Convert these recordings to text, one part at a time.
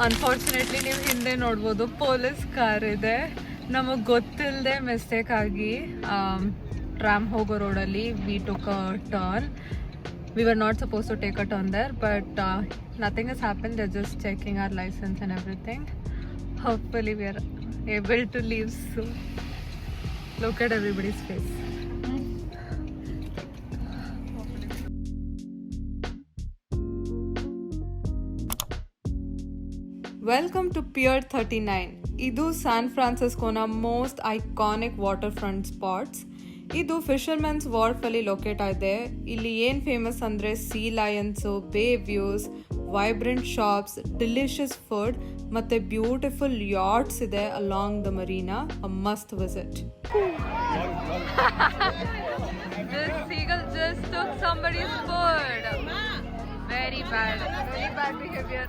Unfortunately ನೀವು ಹಿಂದೆ ನೋಡ್ಬೋದು ಪೊಲೀಸ್ ಕಾರ್ ಇದೆ. ನಮಗೆ ಗೊತ್ತಿಲ್ಲದೆ ಮಿಸ್ಟೇಕ್ ಆಗಿ ಟ್ರಾಮ್ ಹೋಗೋ ರೋಡಲ್ಲಿ we took a turn. We were not supposed to take a turn there, but nothing has happened. They're just checking our license and everything. Hopefully we are able to leave soon. Look at everybody's face. Welcome to Pier 39. ಇದು San ಫ್ರಾನ್ಸಿಸ್ಕೋನ most iconic water front spots. ಇದು fisherman's wharf ಅಲ್ಲಿ locate ಆಗಿದೆ. ಇಲ್ಲಿ ಏನ್ famous ಅಂದ್ರೆ sea ಲಯನ್ಸು, ಬೇ views, vibrant shops, delicious food ಮತ್ತೆ ಬ್ಯೂಟಿಫುಲ್ ಯಾಟ್ಸ್ ಇದೆ along the Marina. A must visit. This seagull just took somebody's food. Very bad behavior.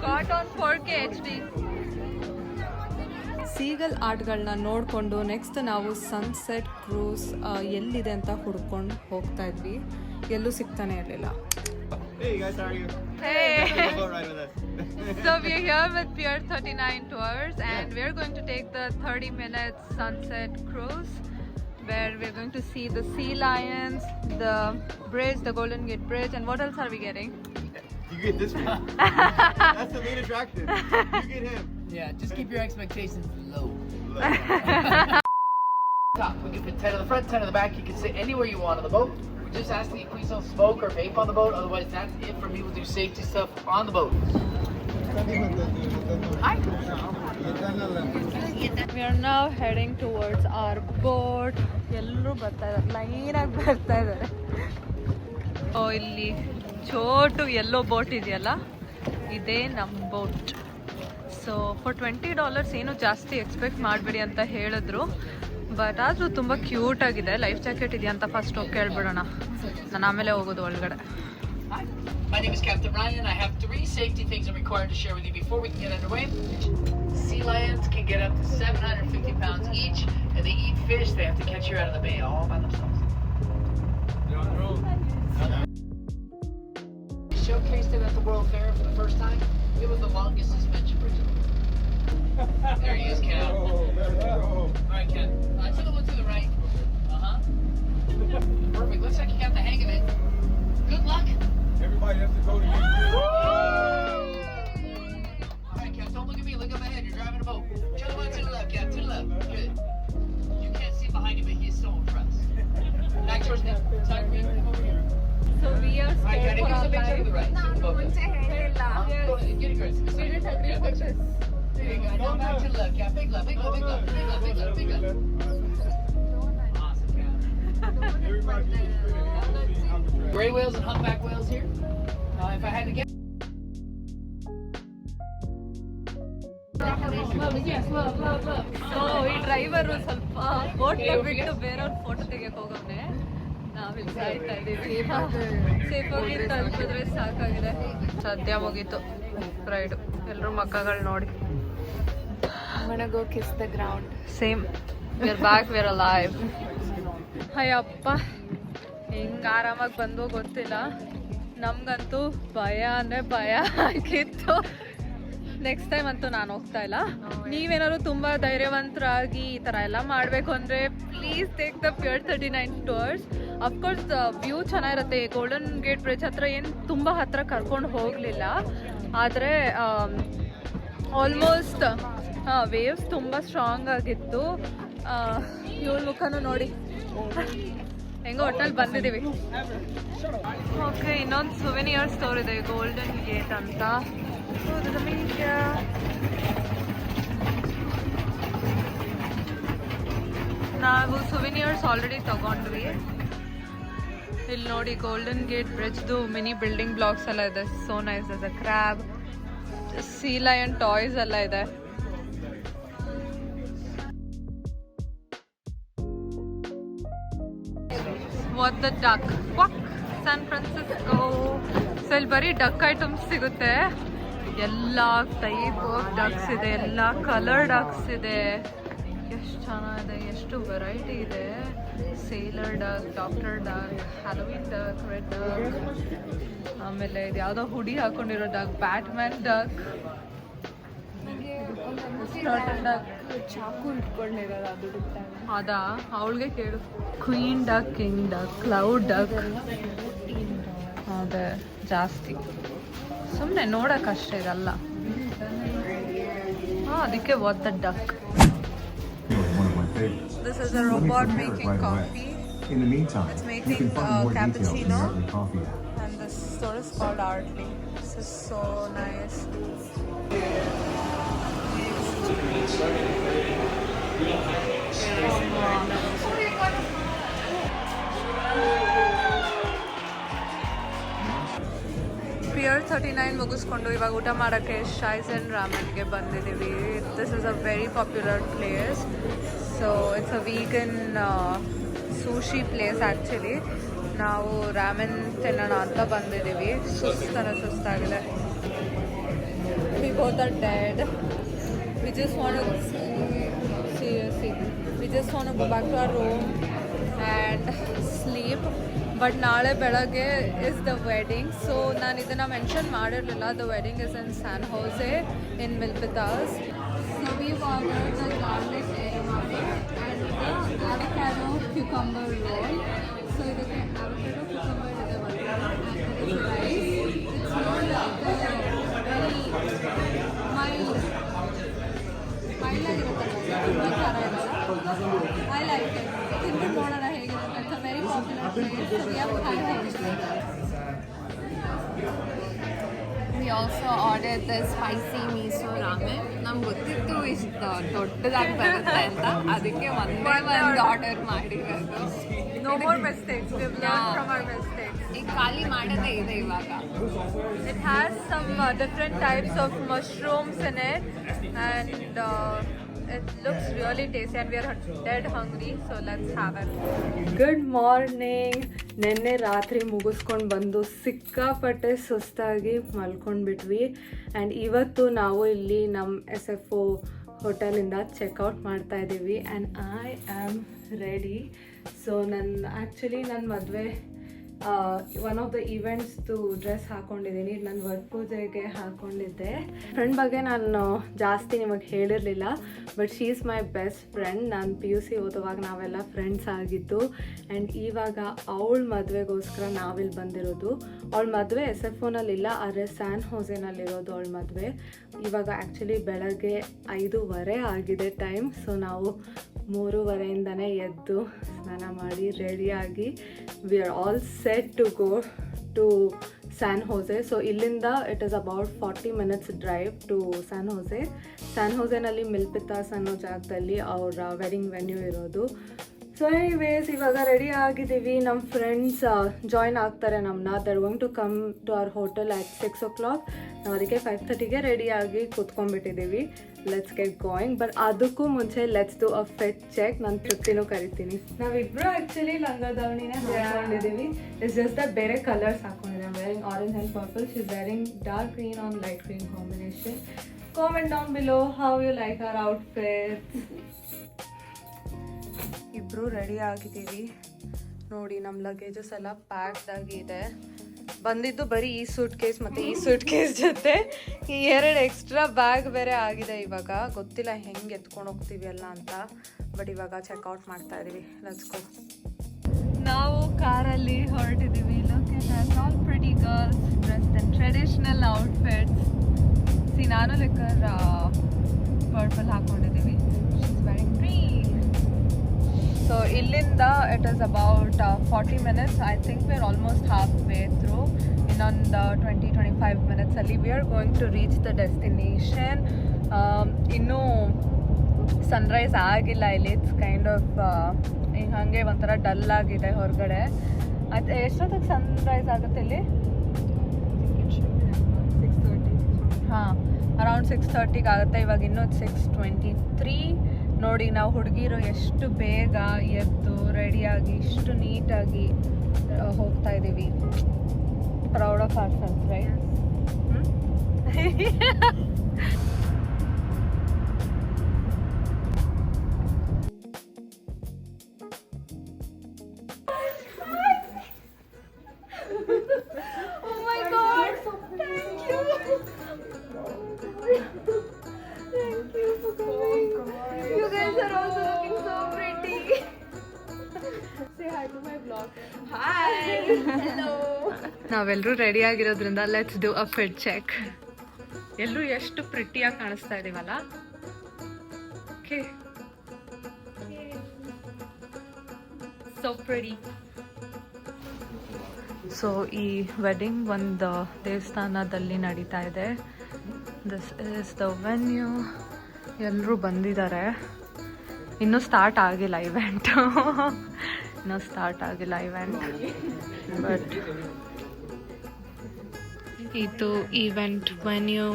Caught on 4K HD. Seagull ಆರ್ಟ್ಗಳನ್ನ ನೋಡಿಕೊಂಡು ನೆಕ್ಸ್ಟ್ ನಾವು ಸನ್ಸೆಟ್ ಕ್ರೂಸ್ ಎಲ್ಲಿದೆ ಅಂತ ಹುಡ್ಕೊಂಡು ಹೋಗ್ತಾ ಇದ್ವಿ. ಎಲ್ಲೂ ಸಿಗ್ತಾನೆ ಇರಲಿಲ್ಲ. Hey guys, how are you? Hey. Boat ride with us. So we're here with Pier 39 Tours and we're going to take the 30-minute sunset cruise where we're going to see the sea lions, the bridge, the Golden Gate Bridge, and what else are we getting? You get this one. That's the main attraction. You get him. Yeah, just keep your expectations low. Top. We can fit 10 on the front, 10 on the back. You can sit anywhere you want on the boat. We're just asking you please don't smoke or vape on the boat. Otherwise, that's it for me. We'll do safety stuff on the boat. We are now heading towards our boat. ಎಲ್ಲರೂ ಬರ್ತಾ ಇದ್ದಾರೆ, ಲೈನಾಗಿ ಬರ್ತಾ ಇದ್ದಾರೆ. ಓ, ಇಲ್ಲಿ ಚೋಟು ಎಲ್ಲೋ boat ಇದೆಯಲ್ಲ, ಇದೇ ನಮ್ಮ boat. So for $20 ಏನು ಜಾಸ್ತಿ ಎಕ್ಸ್ಪೆಕ್ಟ್ ಮಾಡಬೇಡಿ ಅಂತ ಹೇಳಿದ್ರು. ಬಟ್ ಆದರೂ ತುಂಬ ಕ್ಯೂಟ್ ಆಗಿದೆ. ಲೈಫ್ ಜಾಕೆಟ್ ಇದೆಯಾ ಅಂತ ಫಸ್ಟ್ ಹೋಗಿ ಕೇಳ್ಬಿಡೋಣ. ನಾನು ಆಮೇಲೆ ಹೋಗೋದು ಒಳಗಡೆ. Hi, my name is Captain Ryan. I have 3 safety things I'm required to share with you before we can get underway. Sea lions can get up to 750 pounds each, and they eat fish. They have to catch you out of the bay all by themselves. Showcased it at the World Fair for the first time. It was the longest suspension bridge in the world. There he is, Ken. All right, Ken. To the one to the right. Perfect. Looks like you got the hang of it. Good luck. Everybody has to go to you. All right, Ken. Don't look at me. Look up ahead. You're driving a boat. To the one to the left, Ken. To the left. Good. You can't see behind you, but he's so impressed. Back towards the side. Come over here. So we are All right, Ken. scared for Give us our a big to the life. right. Go ahead. Go ahead. Get it, Chris. We didn't agree for this. There you go. Now back to the left, Ken. Big left. Big left. Big left. Big left. Big left. Big left. Awesome, Ken. Everybody gets Gray whales and humpback whales here. If I had to get. So ಈ driver ಸ್ವಲ್ಪ boat ಬಿಟ್ಟು ಬೇರೆಯವ್ರ photo ತೆಗಿಯಕ್ಕೆ ಹೋಗೋನೆ. ನಾವಿಲ್ಲಿ ಸಾಯ್ತಾ ಇದ್ದೀವಿ. ಸೇಫಾಗಿ ತಲುಪಿದ್ರೆ ಸಾಕಾಗಿದೆ. ಸದ್ಯ ಮುಗೀತು ರೈಡು. ಎಲ್ಲರೂ ಮಕ್ಕಗಳು ನೋಡಿ. I'm gonna go kiss the ground. Same. We're back. We're alive. Ayyappa, ಹೆಂಗೆ ಆರಾಮಾಗಿ ಬಂದು ಗೊತ್ತಿಲ್ಲ. ನಮಗಂತೂ ಭಯ ಅಂದರೆ ಭಯ ಆಗಿತ್ತು. ನೆಕ್ಸ್ಟ್ ಟೈಮ್ ಅಂತೂ ನಾನು ಹೋಗ್ತಾ ಇಲ್ಲ. ನೀವೇನಾದ್ರು ತುಂಬ ಧೈರ್ಯವಂತರಾಗಿ ಈ ಥರ ಎಲ್ಲ ಮಾಡಬೇಕು ಅಂದರೆ please take the Pier 39 tours. Of course view ಚೆನ್ನಾಗಿರುತ್ತೆ. ಗೋಲ್ಡನ್ ಗೇಟ್ ಬ್ರಿಡ್ಜ್ ಹತ್ರ ಏನು ತುಂಬ ಹತ್ರ ಕರ್ಕೊಂಡು ಹೋಗಲಿಲ್ಲ, ಆದರೆ ಆಲ್ಮೋಸ್ಟ್ ವೇವ್ಸ್ ತುಂಬ ಸ್ಟ್ರಾಂಗ್ ಆಗಿತ್ತು. ಇವಳ ಮುಖನೂ ನೋಡಿ, ಹೆಂಗೋ ಒಟ್ಟಲ್ಲಿ ಬಂದಿದ್ದೀವಿ. ಓಕೆ, ಇನ್ನೊಂದು ಸುವೆನಿಯರ್ ಸ್ಟೋರ್ ಇದೆ, ಗೋಲ್ಡನ್ ಗೇಟ್ ಅಂತ. ನಾವು ಸುವೆನಿಯರ್ಸ್ ಆಲ್ರೆಡಿ ತಗೊಂಡ್ವಿ. ಇಲ್ಲಿ ನೋಡಿ, ಗೋಲ್ಡನ್ ಗೇಟ್ ಬ್ರಿಡ್ಜ್ದು ಮಿನಿ ಬಿಲ್ಡಿಂಗ್ ಬ್ಲಾಕ್ಸ್ ಎಲ್ಲ ಇದೆ. So nice. ಇದೆ ಕ್ರ್ಯಾಬ್, ಸೀ ಲಯನ್ ಟಾಯ್ಸ್ ಎಲ್ಲ ಇದೆ. What the duck walk San Francisco. So ಇಲ್ಲಿ ಬರೀ ಡಕ್ ಐಟಮ್ಸ್ ಸಿಗುತ್ತೆ. ಎಲ್ಲ ಟೈಪ್ ಆಫ್ ಡಕ್ಸ್ ಇದೆ, ಎಲ್ಲ ಕಲರ್ ಡಕ್ಸ್ ಇದೆ. ಎಷ್ಟು ಚೆನ್ನಾಗಿದೆ, ಎಷ್ಟು ವೆರೈಟಿ ಇದೆ. Seller duck, doctor duck, Halloween duck, red duck, ಆಮೇಲೆ ಇದು ಯಾವುದೋ ಹುಡಿ ಹಾಕೊಂಡಿರೋ ಡಕ್, ಬ್ಯಾಟ್ಮ್ಯಾನ್ ಡಕ್, ಡಕ್, ಚಾಕು ಇಟ್ಕೊಂಡಿರೋದು ಅದು ಅದಾ ಅವಳಿಗೆ ಕೇಳು. Queen duck, king duck, cloud duck, ಅದೇ ಜಾಸ್ತಿ ಸುಮ್ಮನೆ ನೋಡೋಕ್ಕಷ್ಟೇ ಇದಲ್ಲ. ಅದಕ್ಕೆ what the duck. This is a robot making coffee. In the meantime, It's you making can find more details in cappuccino. Yardley Coffee app. And this store is called Artley. This is so nice. Pier 39 ಮುಗಿಸ್ಕೊಂಡು ಇವಾಗ ಊಟ ಮಾಡೋಕ್ಕೆ ಶೈಸನ್ ರಾಮೆನ್ಗೆ ಬಂದಿದ್ದೀವಿ. This is a very popular place. So it's a vegan sushi place actually. ನಾವು ರಾಮೆನ್ ತಿನ್ನೋಣ ಅಂತ ಬಂದಿದ್ದೀವಿ. ಸುಸ್ತಾಗಿದೆ. We both are dead. We just want to seriously. We just want to go back to our room and sleep. But ನಾಳೆ ಬೆಳಗ್ಗೆ is the wedding. So ನಾನು ಇದನ್ನು mention ಮಾಡಿರಲಿಲ್ಲ. The wedding is in San Jose in Milpitas. So we ordered the garlic edamame and the avocado cucumber roll. So ಇದಕ್ಕೆ avocado cucumber ಇದೆ ಒಂದು, and there is rice. It's more like very mild ಆಗಿರುತ್ತಲ್ಲ, ತುಂಬ ಖಾರ ಇರಲ್ಲ. I like it. ತಿಂದ್ಬಿಟ್ಟು ನೋಡೋಣ ಹೇಗಿರುತ್ತೆ. It's a very popular place. So we have We also ordered the spicy miso ramen. ನಮ್ಗೆ ಗೊತ್ತಿತ್ತು ಇಷ್ಟು ದೊಡ್ಡದಾಗಿ ಬರುತ್ತೆ ಅಂತ, ಅದಕ್ಕೆ ಒಂದೇ ಒಂದು ಆರ್ಡರ್ ಮಾಡಿರೋದು. No more mistakes. We've learned from our mistakes. ಈಗ ಖಾಲಿ ಮಾಡೋದೇ ಇದೆ ಇವಾಗ. It has some different types of mushrooms in it, and it looks really tasty, and we are dead hungry, so let's have it. Good morning. ನೆನ್ನೆ ರಾತ್ರಿ ಮುಗಿಸ್ಕೊಂಡು ಬಂದು ಸಿಕ್ಕಾಪಟ್ಟೆ ಸುಸ್ತಾಗಿ ಮಲ್ಕೊಂಡ್ಬಿಟ್ವಿ. ಆ್ಯಂಡ್ ಇವತ್ತು ನಾವು ಇಲ್ಲಿ ನಮ್ಮ SFO ಹೋಟೆಲಿಂದ ಚೆಕ್ಔಟ್ ಮಾಡ್ತಾ ಇದ್ದೀವಿ. And I am ready. So ನನ್ನ ಮದುವೆ ಒನ್ ಆಫ್ ದ ಈವೆಂಟ್ಸ್ದು ಡ್ರೆಸ್ ಹಾಕ್ಕೊಂಡಿದ್ದೀನಿ. ನನ್ನ ವರ್ಕ್ ಪೂಜೆಗೆ ಹಾಕ್ಕೊಂಡಿದ್ದೆ. ಫ್ರೆಂಡ್ ಬಗ್ಗೆ ನಾನು ಜಾಸ್ತಿ ನಿಮಗೆ ಹೇಳಿರಲಿಲ್ಲ, but she is my best friend. ನಾನು PUC ಓದುವಾಗ ನಾವೆಲ್ಲ ಫ್ರೆಂಡ್ಸ್ ಆಗಿದ್ದು. ಆ್ಯಂಡ್ ಇವಾಗ ಅವಳ ಮದುವೆಗೋಸ್ಕರ ನಾವಿಲ್ಲಿ ಬಂದಿರೋದು. ಅವಳ ಮದುವೆ SFOನಲ್ಲಿಲ್ಲ, ಆದರೆ ಸ್ಯಾನ್ ಹೋಸೆನಲ್ಲಿರೋದು ಅವಳ ಮದುವೆ. ಇವಾಗ ಆ್ಯಕ್ಚುಲಿ ಬೆಳಗ್ಗೆ 5:30 ಆಗಿದೆ ಟೈಮ್. ಸೊ ನಾವು 3:30ಇಂದನೇ ಎದ್ದು ಸ್ನಾನ ಮಾಡಿ ರೆಡಿಯಾಗಿ we are all set to go to San Jose. So ಇಲ್ಲಿಂದ it is about 40 minutes drive to San Jose. San ಹೋಸೆನಲ್ಲಿ ಮಿಲ್ಪಿತಾಸ್ ಅನ್ನೋ ಜಾಗದಲ್ಲಿ ಅವರ ವೆಡ್ಡಿಂಗ್ ವೆನ್ಯೂ ಇರೋದು. ಸೊ ಎನಿವೇಸ್ ಇವಾಗ ರೆಡಿ ಆಗಿದ್ದೀವಿ. ನಮ್ಮ ಫ್ರೆಂಡ್ಸ್ ಜಾಯ್ನ್ ಆಗ್ತಾರೆ ನಮ್ಮನ್ನ. They're going to come to our hotel at 6 o'clock. ನಾವು ಅದಕ್ಕೆ 5:30ಗೆ ರೆಡಿಯಾಗಿ ಕೂತ್ಕೊಂಡ್ಬಿಟ್ಟಿದ್ದೀವಿ. Let's get going. ಬಟ್ ಅದಕ್ಕೂ ಮುಂಚೆ let's do a fit check. ನಾನು ತೃಪ್ತಿನೂ ಕರಿತೀನಿ. ನಾವಿಬ್ಬರು ಆ್ಯಕ್ಚುಲಿ ಲಂಗದಾವಣಿನೇ ಹಾಕೊಂಡಿದ್ದೀವಿ. ಇಟ್ಸ್ ಜಸ್ಟ್ ದಟ್ ಬೇರೆ ಕಲರ್ಸ್ ಹಾಕೊಂಡಿದ್ದೀವಿ. I wearing orange and purple. She is wearing dark green on light green combination. Comment down below how you like our outfit. ಇಬ್ಬರು ready ಆಗಿದ್ದೀವಿ. ನೋಡಿ ನಮ್ಮ ಲಗೇಜಸ್ ಎಲ್ಲ ಪ್ಯಾಕ್ಡ್ ಆಗಿದೆ. ಬಂದಿದ್ದು ಬರೀ ಈ ಸೂಟ್ ಕೇಸ್ ಮತ್ತು ಈ ಸೂಟ್ ಕೇಸ್ ಜೊತೆ ಈ 2 ಎಕ್ಸ್ಟ್ರಾ ಬ್ಯಾಗ್ ಬೇರೆ ಆಗಿದೆ. ಇವಾಗ ಗೊತ್ತಿಲ್ಲ ಹೆಂಗೆ ಎತ್ಕೊಂಡು ಹೋಗ್ತೀವಿ ಅಲ್ಲ ಅಂತ. ಬಟ್ ಇವಾಗ ಚೆಕ್ಔಟ್ ಮಾಡ್ತಾ ಇದ್ದೀವಿ. Let's go. ನಾವು ಕಾರಲ್ಲಿ ಹೊರಟಿದ್ದೀವಿ. Look at all pretty girls dressed in traditional outfits. ನಾನು ಲಿಕ್ಕರ್ ಪರ್ಪಲ್ ಹಾಕೊಂಡಿದ್ದೀವಿ. She is wearing green. So ಇಲ್ಲಿಂದ it is about 40 minutes. I think we are almost half way through. ಇನ್ನೊಂದು 20-25 minutesಲ್ಲಿ we are going to reach the destination. ಇನ್ನೂ sunrise ಆಗಿಲ್ಲ ಇಲ್ಲಿ. It's kind of ಹಿಂಗೆ ಹಾಗೆ ಒಂಥರ ಡಲ್ ಆಗಿದೆ ಹೊರಗಡೆ. ಅದು ಎಷ್ಟೊತ್ತಿಗೆ ಸನ್ರೈಸ್ ಆಗುತ್ತೆ ಇಲ್ಲಿ? 6:30. ಹಾಂ, ಅರೌಂಡ್ 6:30 ಆಗುತ್ತೆ. ಇವಾಗ ಇನ್ನೂ 6:23. ನೋಡಿ ನಾವು ಹುಡುಗಿರು ಎಷ್ಟು ಬೇಗ ಎದ್ದು ರೆಡಿಯಾಗಿ ಇಷ್ಟು ನೀಟಾಗಿ ಹೋಗ್ತಾ ಇದ್ದೀವಿ. Proud of our self, right? Thank you for coming. You guys are also looking so pretty. Say hi to my vlog. Hi. Hello. ನಾವೆಲ್ಲರೂ ರೆಡಿ ಆಗಿರೋದ್ರಿಂದ let's do a fit check. ಎಲ್ಲರೂ ಎಷ್ಟು ಪ್ರಿಟಿಯಾಗಿ ಕಾಣಿಸ್ತಾ ಇದೀವಲ್ಲ. ಓಕೆ. So pretty. ಸೊ ಈ wedding ಒಂದು ದೇವಸ್ಥಾನದಲ್ಲಿ ನಡೀತಾ ಇದೆ. This is the venue. ಎಲ್ಲರೂ ಬಂದಿದ್ದಾರೆ. ಇನ್ನೂ ಸ್ಟಾರ್ಟ್ ಆಗಿಲ್ಲ ಇವೆಂಟ್. ಬಟ್ ಇದು ಈವೆಂಟ್ ವೆನ್ಯೂ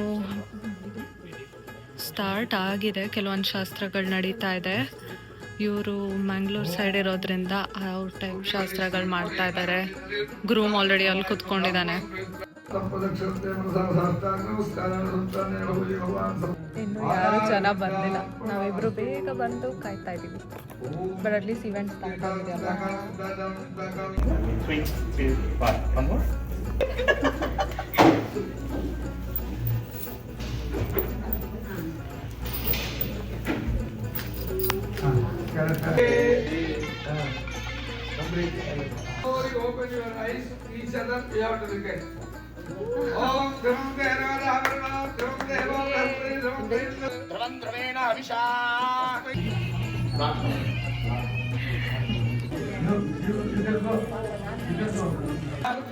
ಸ್ಟಾರ್ಟ್ ಆಗಿದೆ. ಕೆಲವೊಂದು ಶಾಸ್ತ್ರಗಳು ನಡೀತಾ ಇದೆ. ಇವರು ಮ್ಯಾಂಗ್ಳೂರ್ ಸೈಡ್ ಇರೋದ್ರಿಂದ ಅವ್ರ ಟೈಪ್ ಶಾಸ್ತ್ರಗಳು ಮಾಡ್ತಾ ಇದ್ದಾರೆ. ಗ್ರೂಮ್ ಆಲ್ರೆಡಿ ಅಲ್ಲಿ ಕುತ್ಕೊಂಡಿದ್ದಾನೆ. ಇನ್ನು ಯಾರು ಜನ ಬಂದಿಲ್ಲ. ನಾವಿಬ್ರು ಬೇಗ ಬಂದು ಕಾಯ್ತಾ ಇದ್ದೀವಿ. ಬಟ್ ಅಟ್ಲೀಸ್ಟ್ ಇವೆಂಟ್ ಸ್ಟಾರ್ಟ್ ಆಗಿದೆ ಅಲ್ಲ. 3, 2, 1. One more. Open your eyes, each other, you have to look at. Om Dhrum Deva Dhavarna, Dhrum Deva Dhrum Deva Dhrum Dravena Avisha.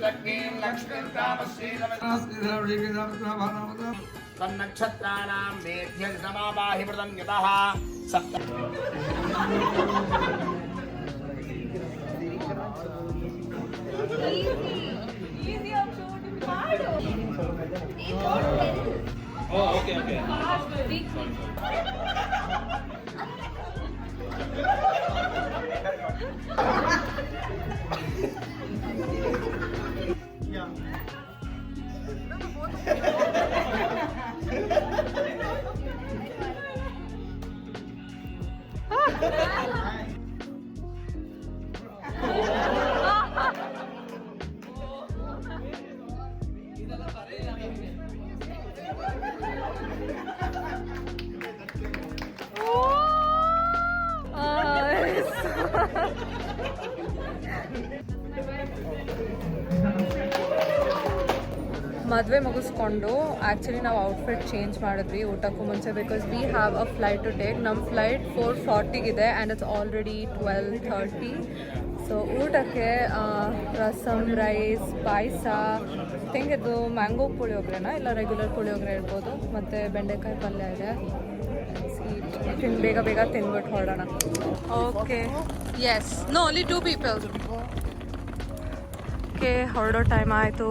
Lakshmi Lakshmi Tamasi Namaste Tannakshatranam Medhyam Samavahi Pradanyataha Sapta. Oh, okay. ಮದುವೆ ಮುಗಿಸ್ಕೊಂಡು actually ನಾವು outfit change ಮಾಡಿದ್ವಿ ಊಟಕ್ಕೂ ಮುಂಚೆ. Because we have a flight to take. ನಮ್ಮ flight 4:40ಗಿದೆ and it's already 12:30. So ಊಟಕ್ಕೆ rasam, rice, ಪಾಯಸ, ಥಿಂಕ್ ಇದು ಮ್ಯಾಂಗೋ ಪುಳಿಯೋಗರೆನಾ ಇಲ್ಲ ರೆಗ್ಯುಲರ್ ಪುಳಿಯೋಗರೆ ಇರ್ಬೋದು, ಮತ್ತು ಬೆಂಡೆಕಾಯಿ ಪಲ್ಯ ಇದೆ. ಸ್ವೀಟ್ ಬೇಗ ತಿಂದ್ಬಿಟ್ಟು ಹೊರಡೋಣ. Okay, yes, no only 2 people. Okay, ಹೊರಡೋ ಟೈಮ್ ಆಯಿತು.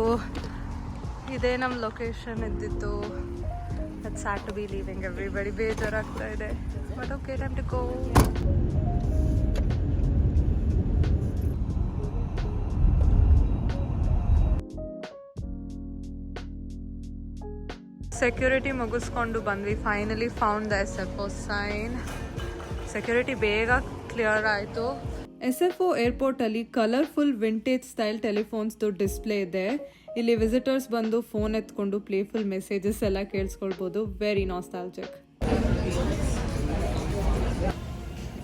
ಇದೇ ನಮ್ಮ ಲೊಕೇಶನ್ ಇದ್ದಿತ್ತು. It's sad to be leaving. Everybody ಬೇಜಾರಾಗ್ತಾ ಇದೆ. But okay, time to go. Security ಮುಗಿಸ್ಕೊಂಡು ಬಂದ್ವಿ. Finally found the SFO sign. Security ಬೇಗ ಕ್ಲಿಯರ್ ಆಯಿತು. SFO ಏರ್ಪೋರ್ಟಲ್ಲಿ ಕಲರ್ಫುಲ್ ವಿಂಟೇಜ್ ಸ್ಟೈಲ್ ಟೆಲಿಫೋನ್ಸ್ದು ಡಿಸ್ಪ್ಲೇ ಇದೆ. ಇಲ್ಲಿ ವಿಸಿಟರ್ಸ್ ಬಂದು ಫೋನ್ ಎತ್ಕೊಂಡು ಪ್ಲೇಫುಲ್ ಮೆಸೇಜಸ್ ಎಲ್ಲ ಕೇಳಿಸ್ಕೊಳ್ಬೋದು. Very nostalgic.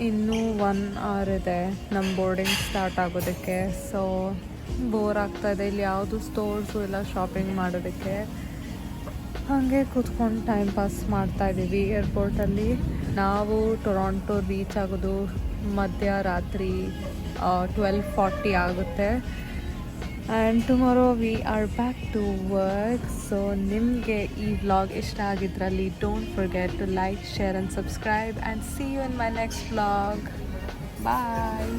ಇನ್ನೂ 1 hour ಇದೆ ನಮ್ಮ ಬೋರ್ಡಿಂಗ್ ಸ್ಟಾರ್ಟ್ ಆಗೋದಕ್ಕೆ. ಸೊ ಬೋರ್ ಆಗ್ತಾಯಿದೆ. ಇಲ್ಲಿ ಯಾವುದು ಸ್ಟೋರ್ಸು ಇಲ್ಲ ಶಾಪಿಂಗ್ ಮಾಡೋದಕ್ಕೆ. ಹಾಗೆ ಕೂತ್ಕೊಂಡು ಟೈಮ್ ಪಾಸ್ ಮಾಡ್ತಾಯಿದ್ದೀವಿ ಏರ್ಪೋರ್ಟಲ್ಲಿ. ನಾವು ಟೊರಾಂಟೊ ರೀಚ್ ಆಗೋದು ಮಧ್ಯರಾತ್ರಿ 12:40 ಆಗುತ್ತೆ. And tomorrow we are back to work. So ನಿಮಗೆ ಈ ವ್ಲಾಗ್ ಇಷ್ಟ ಆಗಿದ್ರಲ್ಲಿ don't forget to like, share and subscribe and see you in my next vlog. Bye.